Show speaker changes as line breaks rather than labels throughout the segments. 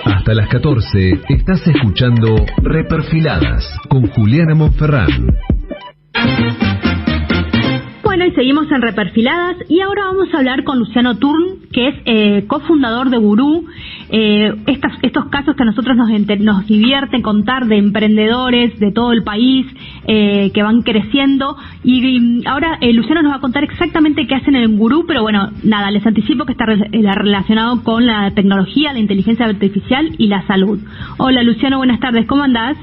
Hasta las 14 estás escuchando Reperfiladas con Juliana Monferrán.
Bueno, y seguimos en Reperfiladas y ahora vamos a hablar con Luciano Turn, que es cofundador de Gurú. Estos casos que a nosotros nos divierten contar de emprendedores de todo el país que van creciendo. Y ahora Luciano nos va a contar exactamente qué hacen en Gurú, pero bueno, nada, les anticipo que está relacionado con la tecnología, la inteligencia artificial y la salud. Hola Luciano, buenas tardes, ¿cómo andás?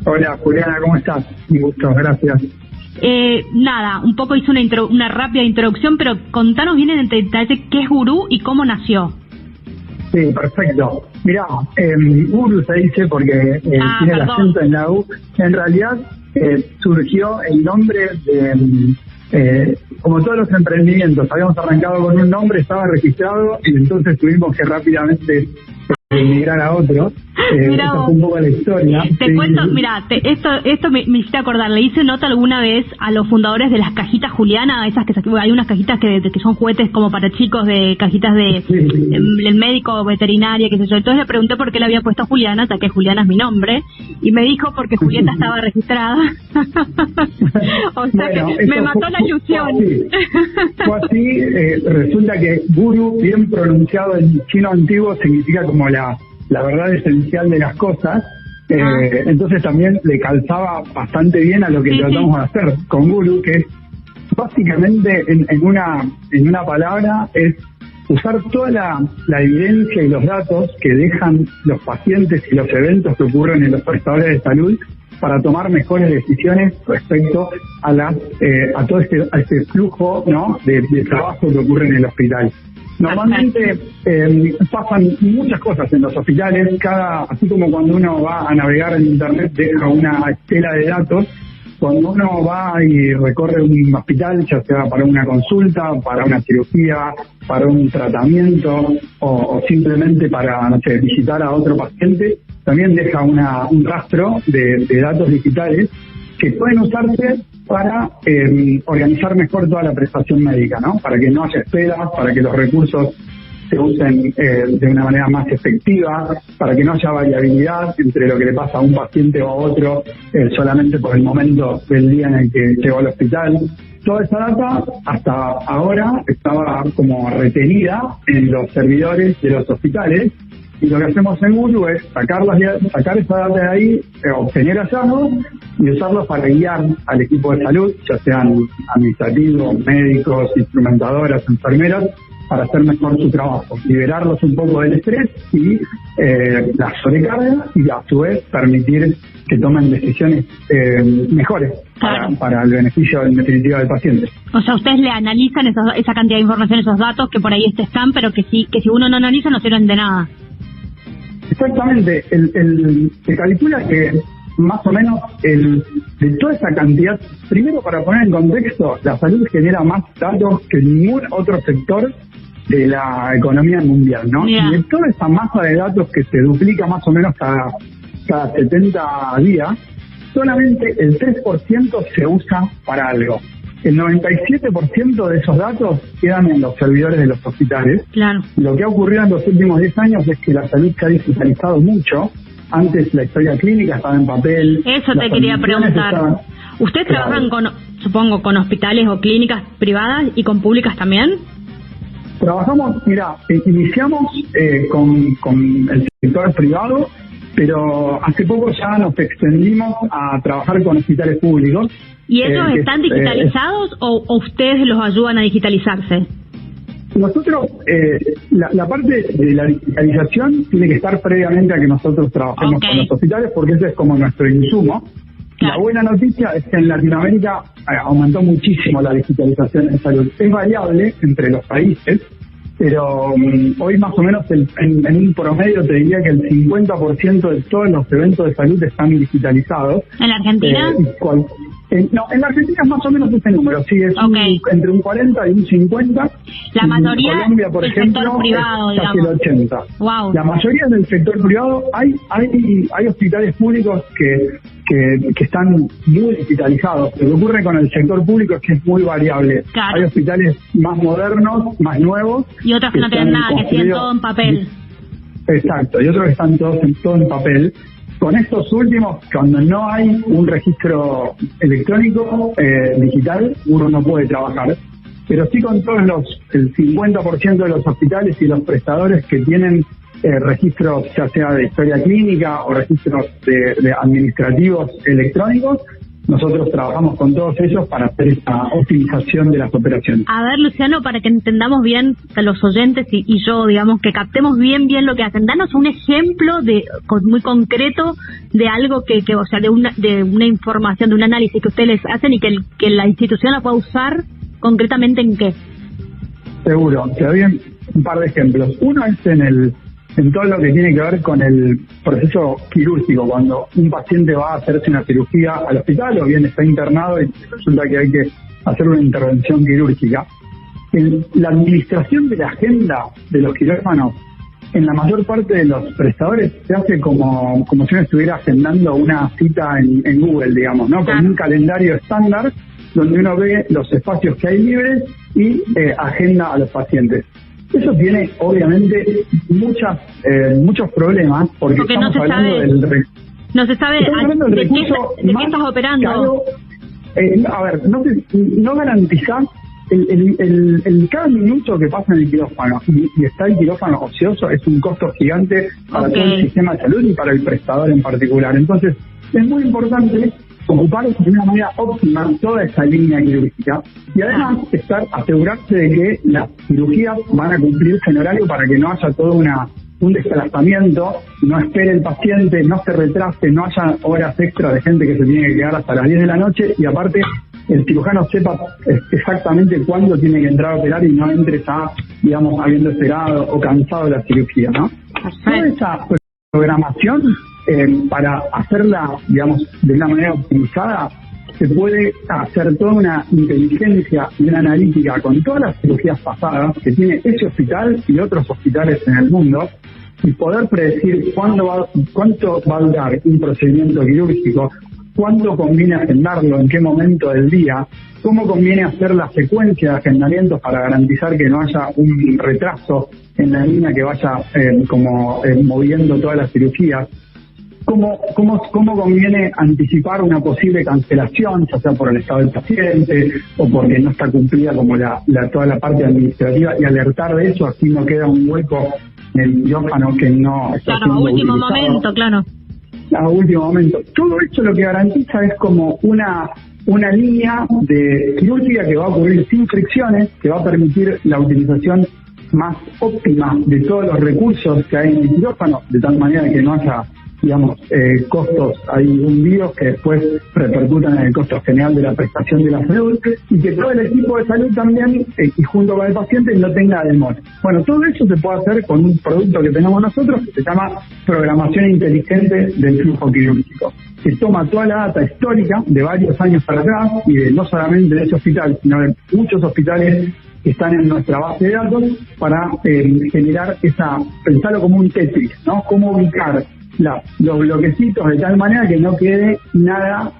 Hola Juliana, ¿cómo estás? Un gusto, gracias.
Nada, un poco hice una rápida introducción, pero contanos bien en detalle qué es Gurú y cómo nació.
Sí, perfecto. Mirá, Gurú se dice porque tiene el acento en la U. En realidad surgió el nombre de, como todos los emprendimientos, habíamos arrancado con un nombre, estaba registrado y entonces tuvimos que rápidamente emigrar a otro. Esta fue un poco la historia.
Te cuento, mira, esto me hiciste acordar. Le hice nota alguna vez a los fundadores de las cajitas Juliana, esas que hay unas cajitas que son juguetes como para chicos, de cajitas el médico, veterinaria, qué sé yo. Entonces le pregunté por qué le había puesto Juliana, hasta que Juliana es mi nombre, y me dijo porque Julieta estaba registrada. O sea, bueno, que me mató la ilusión.
Fue así. Resulta que Gurú, bien pronunciado en chino antiguo, significa como la verdad esencial de las cosas. Entonces también le calzaba bastante bien a lo que tratamos de hacer con Gurú, que es básicamente en una palabra es usar toda la evidencia y los datos que dejan los pacientes y los eventos que ocurren en los prestadores de salud para tomar mejores decisiones respecto a todo este flujo, ¿no?, de trabajo que ocurre en el hospital. Normalmente pasan muchas cosas en los hospitales, así como cuando uno va a navegar en internet deja una estela de datos. Cuando uno va y recorre un hospital, ya sea para una consulta, para una cirugía, para un tratamiento o simplemente para, no sé, visitar a otro paciente, también deja un rastro de datos digitales que pueden usarse para organizar mejor toda la prestación médica, ¿no? Para que no haya esperas, para que los recursos se usen de una manera más efectiva, para que no haya variabilidad entre lo que le pasa a un paciente o a otro solamente por el momento del día en el que llegó al hospital. Toda esa data hasta ahora estaba como retenida en los servidores de los hospitales. Y lo que hacemos en Gurú es sacar esa data de ahí, obtener hallazgos y usarlos para guiar al equipo de salud, ya sean administrativos, médicos, instrumentadoras, enfermeras, para hacer mejor su trabajo, liberarlos un poco del estrés y la sobrecarga, y a su vez permitir que tomen decisiones mejores para el beneficio en definitiva del paciente.
O sea, ustedes le analizan esa cantidad de información, esos datos que por ahí están, pero que si uno no analiza no sirven de nada.
Exactamente, se calcula que más o menos de toda esa cantidad, primero para poner en contexto, la salud genera más datos que ningún otro sector de la economía mundial, ¿no? Yeah. Y de toda esa masa de datos que se duplica más o menos cada 70 días, solamente el 3% se usa para algo. El 97% de esos datos quedan en los servidores de los hospitales. Claro. Lo que ha ocurrido en los últimos 10 años es que la salud se ha digitalizado mucho. Antes la historia clínica estaba en papel.
Eso te quería preguntar. ¿Ustedes trabajan supongo, con hospitales o clínicas privadas y con públicas también?
Trabajamos, iniciamos con el sector privado, pero hace poco ya nos extendimos a trabajar con hospitales públicos.
¿Y ellos están digitalizados o ustedes los ayudan a digitalizarse?
Nosotros, la parte de la digitalización tiene que estar previamente a que nosotros trabajemos con los hospitales, porque ese es como nuestro insumo. Claro. La buena noticia es que en Latinoamérica aumentó muchísimo la digitalización en salud. Es variable entre los países, pero hoy más o menos en un promedio te diría que el 50% de todos los eventos de salud están digitalizados.
¿En la Argentina?
No, en la Argentina es más o menos ese número, sí, es entre un 40 y un 50.
La mayoría
en Colombia, por ejemplo,
sector privado,
es casi el 80.
Wow.
La mayoría del sector privado, hay hospitales públicos que están muy digitalizados. Lo que ocurre con el sector público es que es muy variable. Claro. Hay hospitales más modernos, más nuevos.
Y otros que no tienen nada, que siguen todo en papel.
Exacto, y otros que están todo en papel. Con estos últimos, cuando no hay un registro electrónico digital, uno no puede trabajar. Pero sí con todos el 50% de los hospitales y los prestadores que tienen registros, ya sea de historia clínica o registros de administrativos electrónicos, nosotros trabajamos con todos ellos para hacer esta optimización de las operaciones.
A ver, Luciano, para que entendamos bien a los oyentes y yo, digamos, que captemos bien lo que hacen. Danos un ejemplo muy concreto de algo que o sea, de una información, de un análisis que ustedes hacen y que la institución la pueda usar concretamente en qué.
Seguro, te doy un par de ejemplos. Uno es en todo lo que tiene que ver con el proceso quirúrgico, cuando un paciente va a hacerse una cirugía al hospital o bien está internado y resulta que hay que hacer una intervención quirúrgica. La administración de la agenda de los quirófanos en la mayor parte de los prestadores se hace como si uno estuviera agendando una cita en Google, digamos, ¿no? Con un calendario estándar donde uno ve los espacios que hay libres y agenda a los pacientes. Eso tiene, obviamente, muchos problemas, porque estamos hablando
no se sabe de qué estás operando.
Caro, a ver, no garantizar cada minuto que pasa en el quirófano y está el quirófano ocioso es un costo gigante para todo el sistema de salud y para el prestador en particular. Entonces, es muy importante ocupar de una manera óptima toda esa línea quirúrgica y además asegurarse de que las cirugías van a cumplirse en horario para que no haya todo un desplazamiento, no espere el paciente, no se retrase, no haya horas extra de gente que se tiene que quedar hasta las 10 de la noche y aparte el cirujano sepa exactamente cuándo tiene que entrar a operar y no entre ya, digamos, habiendo esperado o cansado de la cirugía, ¿no? Toda esa programación para hacerla, digamos, de una manera optimizada, se puede hacer toda una inteligencia y una analítica con todas las cirugías pasadas que tiene ese hospital y otros hospitales en el mundo y poder predecir cuánto va a durar un procedimiento quirúrgico, cuánto conviene agendarlo, en qué momento del día, cómo conviene hacer la secuencia de agendamientos para garantizar que no haya un retraso en la línea que vaya moviendo todas las cirugías. ¿Cómo conviene anticipar una posible cancelación, ya sea por el estado del paciente o porque no está cumplida como toda la parte administrativa y alertar de eso, así no queda un hueco en el quirófano que no está siendo
a último
utilizado.
Momento, claro.
A último momento. Todo esto lo que garantiza es como una línea de quirúrgica que va a ocurrir sin fricciones, que va a permitir la utilización más óptima de todos los recursos que hay en el quirófano, de tal manera que no haya, digamos, costos ahí hundidos que después repercutan en el costo general de la prestación de la salud y que todo el equipo de salud también, y junto con el paciente, no tenga demora. Bueno, todo eso se puede hacer con un producto que tenemos nosotros que se llama programación inteligente del flujo quirúrgico, que toma toda la data histórica de varios años para atrás y no solamente de ese hospital, sino de muchos hospitales que están en nuestra base de datos para generar pensarlo como un Tetris, ¿no? Cómo ubicar los bloquecitos de tal manera que no quede nada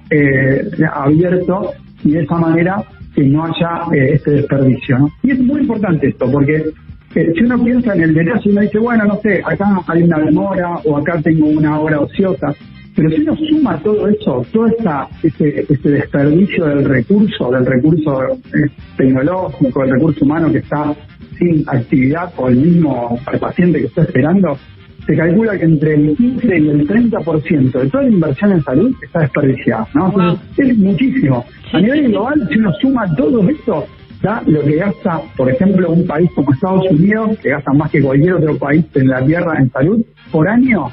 abierto y de esa manera que no haya este desperdicio, ¿no? Y es muy importante esto porque si uno piensa en el detalle, uno dice, bueno, no sé, acá hay una demora o acá tengo una hora ociosa, pero si uno suma todo eso, todo ese desperdicio del recurso tecnológico, el recurso humano que está sin actividad o el mismo paciente que está esperando, se calcula que entre el 15 y el 30% de toda la inversión en salud está desperdiciada, ¿no? Wow. Es muchísimo. A nivel global, si uno suma todo esto, da lo que gasta, por ejemplo, un país como Estados Unidos, que gasta más que cualquier otro país en la Tierra en salud, por año,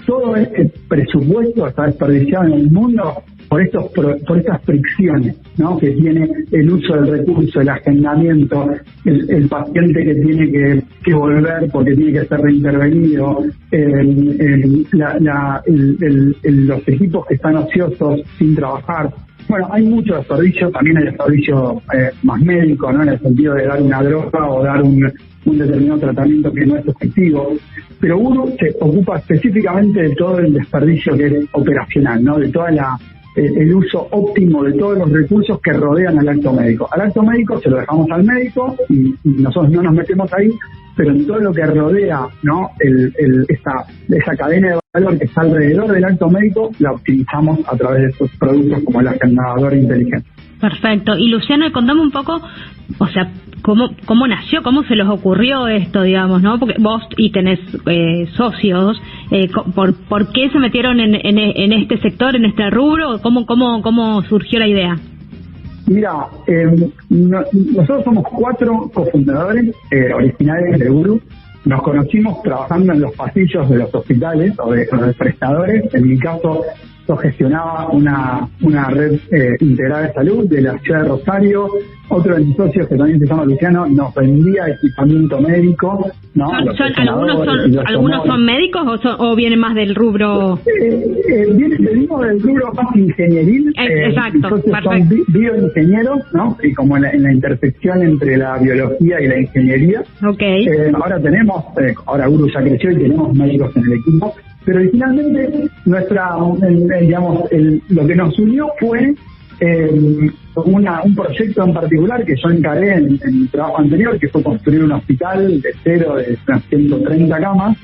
todo este presupuesto está desperdiciado en el mundo por estas fricciones, ¿no? Que tiene el uso del recurso, el agendamiento, el paciente que tiene que volver porque tiene que ser reintervenido, los equipos que están ociosos sin trabajar. Bueno, hay mucho desperdicio, también hay desperdicio más médico, ¿no? En el sentido de dar una droga o dar un determinado tratamiento que no es efectivo. Pero uno se ocupa específicamente de todo el desperdicio que es operacional, ¿no? De toda el uso óptimo de todos los recursos que rodean al acto médico. Al acto médico se lo dejamos al médico y nosotros no nos metemos ahí, pero en todo lo que rodea, ¿no? Esa cadena de valor que está alrededor del acto médico, la optimizamos a través de estos productos como el agendador inteligente.
Perfecto. Y Luciano, contame un poco, o sea, cómo nació, cómo se les ocurrió esto, digamos, ¿no? Porque vos y tenés socios, ¿por qué se metieron en este sector, en este rubro? ¿Cómo surgió la idea?
Mira, nosotros somos 4 cofundadores originales de Guru. Nos conocimos trabajando en los pasillos de los hospitales o de los prestadores. En mi caso, yo gestionaba una red integrada de salud de la ciudad de Rosario. Otro de mis socios, que también se llama Luciano, nos vendía equipamiento médico, ¿no?
¿Algunos son médicos o vienen más del rubro?
Venimos del rubro más ingenieril.
Exacto, perfecto.
Son bioingenieros, ¿no? Y como en la intersección entre la biología y la ingeniería.
Okay.
Ahora Guru ya creció y tenemos médicos en el equipo. Pero originalmente lo que nos unió fue un proyecto en particular que yo encargué en mi trabajo anterior, que fue construir un hospital de cero, de unas 130 camas,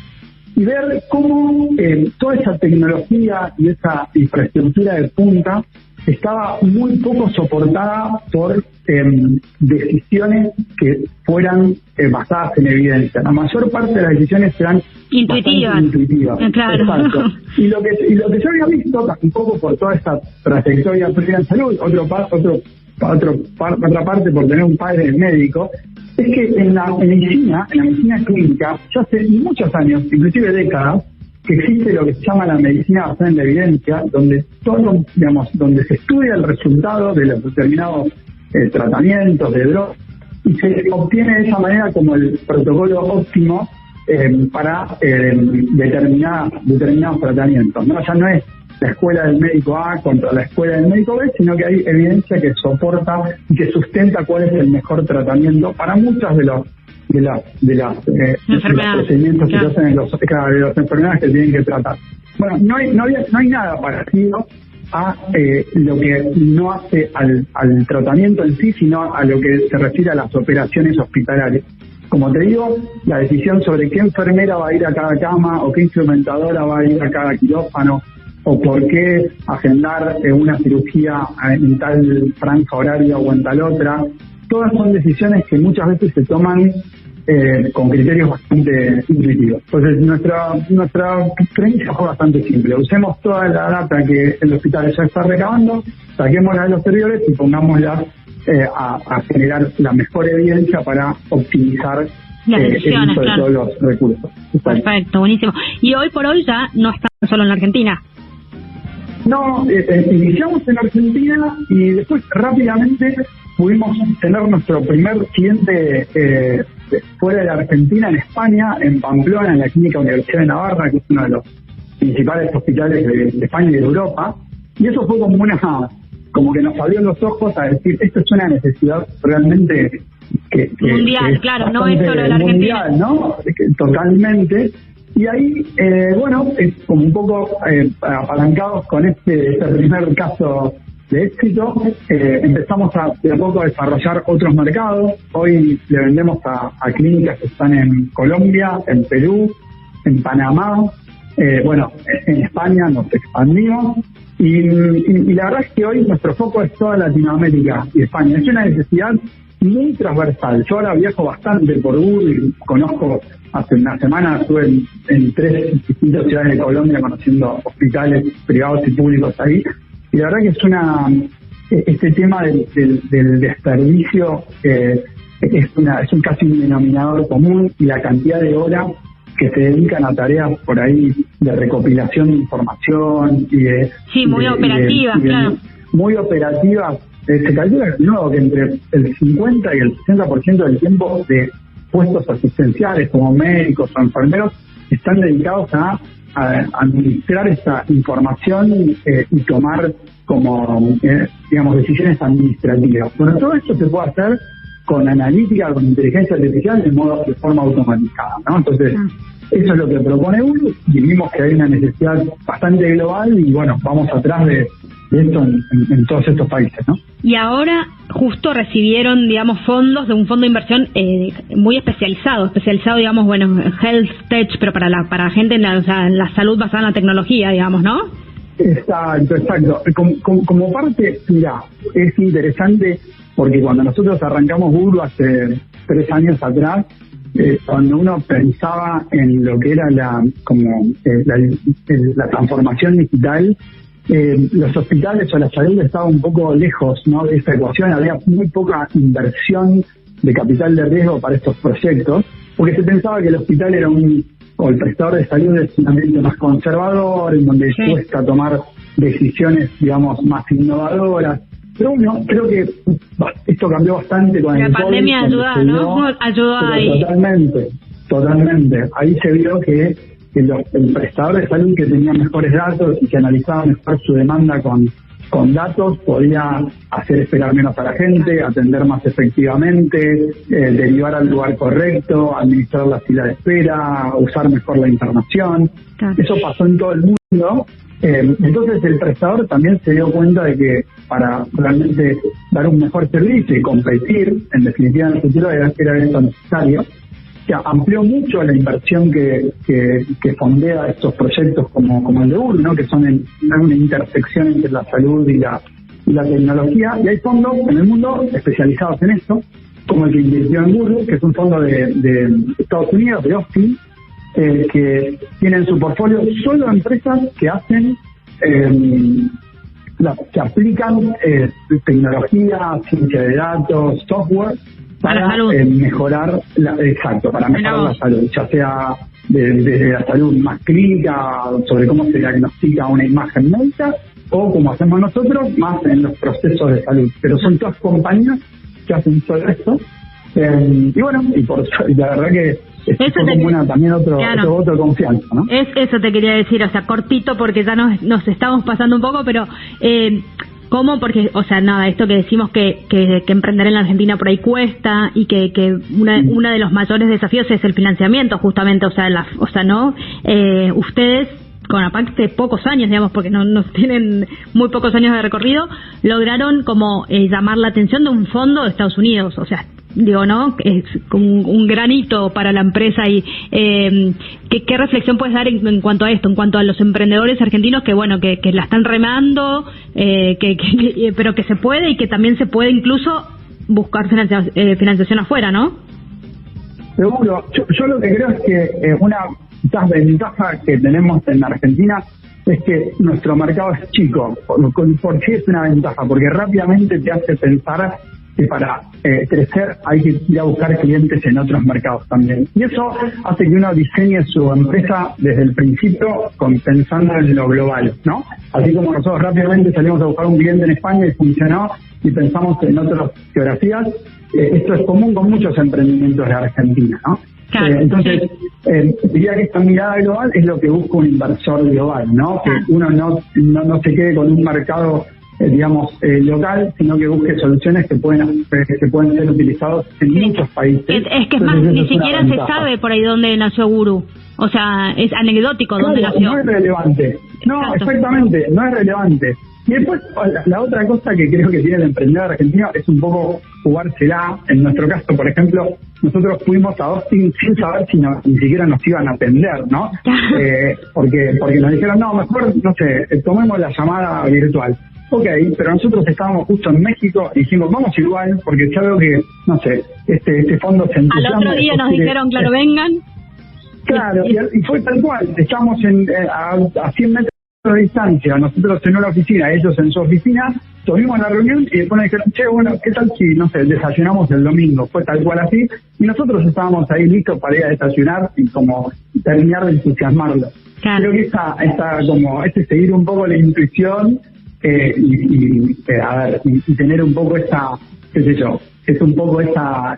y ver cómo toda esa tecnología y esa infraestructura de punta estaba muy poco soportada por decisiones que fueran basadas en evidencia. La mayor parte de las decisiones eran intuitivas.
Claro.
Exacto. Y lo que yo había visto, tampoco por toda esta trayectoria previa en salud, otra parte por tener un padre médico, es que en la medicina clínica, ya hace muchos años, inclusive décadas, que existe lo que se llama la medicina basada en la evidencia, donde donde se estudia el resultado de los determinados tratamientos de drogas y se obtiene de esa manera como el protocolo óptimo para determinados tratamientos, ¿no? Ya no es la escuela del médico A contra la escuela del médico B, sino que hay evidencia que soporta y que sustenta cuál es el mejor tratamiento para muchas de los procedimientos que se hacen de las enfermedades que tienen que tratar. Bueno, no hay nada parecido a lo que no hace al tratamiento en sí, sino a lo que se refiere a las operaciones hospitalarias. Como te digo, la decisión sobre qué enfermera va a ir a cada cama o qué instrumentadora va a ir a cada quirófano o por qué agendar una cirugía en tal franja horaria o en tal otra, todas son decisiones que muchas veces se toman con criterios bastante intuitivos. Entonces, nuestra premisa fue bastante simple. Usemos toda la data que el hospital ya está recabando, saquémosla de los servidores y pongámosla a generar la mejor evidencia para optimizar el uso de todos los recursos.
Perfecto, buenísimo. Y hoy por hoy ya no están solo en la Argentina.
No, iniciamos en Argentina y después rápidamente pudimos tener nuestro primer cliente fuera de Argentina, en España, en Pamplona, en la Clínica Universidad de Navarra, que es uno de los principales hospitales de España y de Europa. Y eso fue como que nos abrió los ojos a decir, esto es una necesidad realmente que
mundial, claro, no es solo de la Argentina.
Mundial, ¿no? Totalmente. Y ahí, es como un poco apalancados con este primer caso de éxito, empezamos de a poco a desarrollar otros mercados. Hoy le vendemos a clínicas que están en Colombia, en Perú, en Panamá, en España nos expandimos y la verdad es que hoy nuestro foco es toda Latinoamérica y España. Es una necesidad muy transversal. Yo ahora viajo bastante por Google y conozco, hace una semana estuve en 3 distintas ciudades de Colombia conociendo hospitales privados y públicos ahí. Y la verdad que este tema del desperdicio es casi un denominador común, y la cantidad de horas que se dedican a tareas por ahí de recopilación de información y
muy operativas, claro.
Muy operativas. Se calcula de nuevo que entre el 50 y el 60% del tiempo de puestos asistenciales como médicos o enfermeros están dedicados a administrar esa información y tomar decisiones administrativas. Bueno, todo esto se puede hacer con analítica, con inteligencia artificial de forma automatizada, ¿no? Entonces, eso es lo que propone Guru, y vimos que hay una necesidad bastante global y bueno, vamos atrás de esto en todos estos países, ¿no?
Y ahora justo recibieron, digamos, fondos de un fondo de inversión muy especializado, digamos, bueno, Health Tech, pero para la gente en la salud basada en la tecnología, digamos, ¿no?
Exacto. Como parte, mira, es interesante porque cuando nosotros arrancamos Guru hace 3 años atrás, cuando uno pensaba en lo que era la transformación digital, los hospitales o la salud estaban un poco lejos, ¿no?, de esta ecuación. Había muy poca inversión de capital de riesgo para estos proyectos, porque se pensaba que el hospital era o el prestador de salud es un ambiente más conservador, en donde cuesta tomar decisiones, digamos, más innovadoras. Pero bueno, creo que esto cambió bastante con
la pandemia ayudó, ¿no? Ayudó ahí. Totalmente. Ahí se vio que el prestador de salud que tenía mejores datos y que analizaba mejor su demanda con datos podía hacer esperar menos a la gente, atender más efectivamente, derivar al lugar correcto, administrar la fila de espera, usar mejor la internación. Claro. Eso pasó en todo el mundo. Entonces el prestador también se dio cuenta de que para realmente dar un mejor servicio y competir, en definitiva en el futuro era eso necesario. O sea, amplió mucho la inversión que fondea estos proyectos como el de Guru, ¿no?, que son una intersección entre la salud y la tecnología, y hay fondos en el mundo especializados en esto, como el que invirtió en Guru, que es un fondo de Estados Unidos, de Austin, que tiene en su portfolio solo empresas que hacen que aplican tecnología, ciencia de datos, software para mejorar la salud, ya sea desde la salud más clínica, sobre cómo se diagnostica una imagen médica, o como hacemos nosotros, más en los procesos de salud. Pero son todas compañías que hacen todo esto. Y bueno, y la verdad que es como también otro confianza, ¿no? Eso te quería decir, o sea, cortito porque ya nos estamos pasando un poco, pero ¿cómo? Porque, o sea, nada, esto que decimos que emprender en la Argentina por ahí cuesta y que una de los mayores desafíos es el financiamiento, justamente, o sea, ¿no? Ustedes, con aparte pocos años, digamos, porque no tienen muy pocos años de recorrido, lograron como llamar la atención de un fondo de Estados Unidos, o sea, digo, ¿no? Es un granito para la empresa. Y ¿qué reflexión puedes dar en cuanto a esto, en cuanto a los emprendedores argentinos que la están remando, pero que se puede y que también se puede incluso buscar financiación afuera, ¿no?
Seguro. Yo lo que creo es que una ventaja que tenemos en Argentina es que nuestro mercado es chico. ¿Por qué es una ventaja? Porque rápidamente te hace pensar que para crecer hay que ir a buscar clientes en otros mercados también. Y eso hace que uno diseñe su empresa desde el principio pensando en lo global, ¿no? Así como nosotros rápidamente salimos a buscar un cliente en España y funcionó, y pensamos en otras geografías, esto es común con muchos emprendimientos de Argentina, ¿no?
Claro,
entonces, diría que esta mirada global es lo que busca un inversor global, ¿no? Que uno no se quede con un mercado local, sino que busque soluciones que pueden ser utilizados en muchos países.
Es que es más, ni siquiera se sabe por ahí dónde nació Guru. O sea, es anecdótico dónde nació.
No es relevante. No, exacto. Exactamente, no es relevante. Y después, la otra cosa que creo que tiene el emprendedor argentino es un poco jugársela. En nuestro caso, por ejemplo, nosotros fuimos a Austin sin saber si ni siquiera nos iban a atender, ¿no? Porque nos dijeron, no, mejor, no sé, tomemos la llamada virtual. Ok, pero nosotros estábamos justo en México y dijimos, vamos igual, porque ya veo que, no sé, este fondo se entusiasma.
Al otro día nos dijeron, claro, vengan.
Claro, y fue tal cual. Estábamos a 100 metros de distancia, nosotros en una oficina, ellos en su oficina, tuvimos la reunión y después nos dijeron, che, bueno, ¿qué tal si, no sé, desayunamos el domingo? Fue tal cual así, y nosotros estábamos ahí listos para ir a desayunar y como terminar de entusiasmarlo. Claro. Creo que esta como seguir un poco la intuición y tener un poco esa, qué sé yo, es un poco esa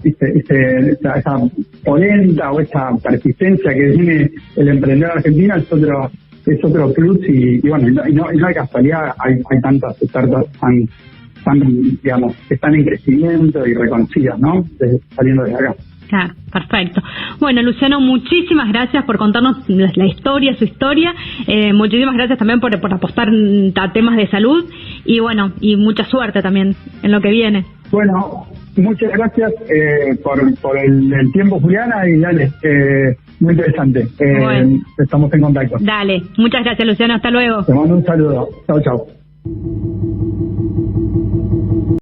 polenta o esa persistencia que tiene el emprendedor argentino, es otro plus y bueno, y no hay casualidad, hay tantas startups tan, digamos, que están en crecimiento y reconocidas, ¿no? Saliendo de acá.
Claro, perfecto. Bueno, Luciano, muchísimas gracias por contarnos la historia, su historia. Muchísimas gracias también por apostar a temas de salud y bueno, y mucha suerte también en lo que viene.
Bueno, muchas gracias por el tiempo, Juliana, y dale, muy interesante.
Bueno.
Estamos en contacto.
Dale, muchas gracias, Luciano, hasta luego.
Te mando un saludo. Chau, chau.